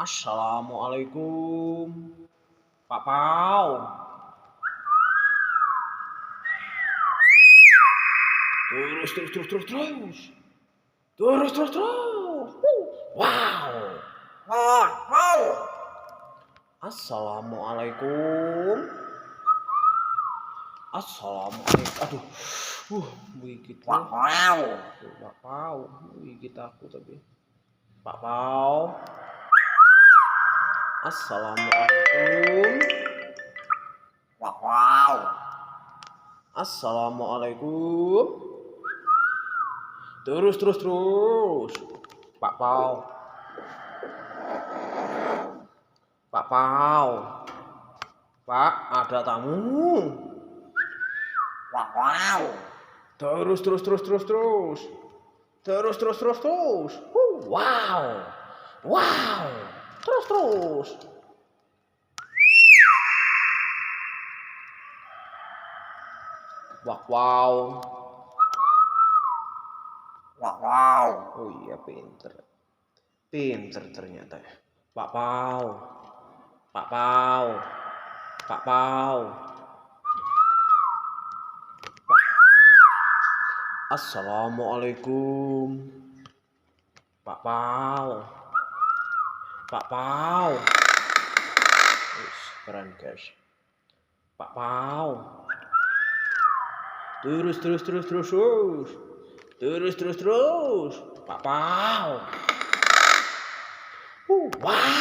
Assalamualaikum, Pak Pau. Terus, terus, terus, terus, terus. Terus, terus, terus. Wow. Wow, wow. Assalamualaikum. Assalamualaikum. Aduh. Gigit. Wow. Pak Pau. Gigit aku tapi. Pak Pau. Assalamualaikum. Wow. Assalamualaikum. Terus, terus, terus. Pak Pau. Pak Pau. Pak, ada tamu. Wow. Terus, terus, terus, terus, terus. Terus, terus, terus, terus. Wow. Wow. Terus, terus. Wow. Wow. Oh iya, pinter. Pinter ternyata. Pak Pau. Pak Pau. Pak Pau. Assalamualaikum. Pak Pau. Pak Pau. Keren guys. Pak Pau. Terus, terus, terus, terus, terus. Terus, terus, terus. Pak Pau. Wow.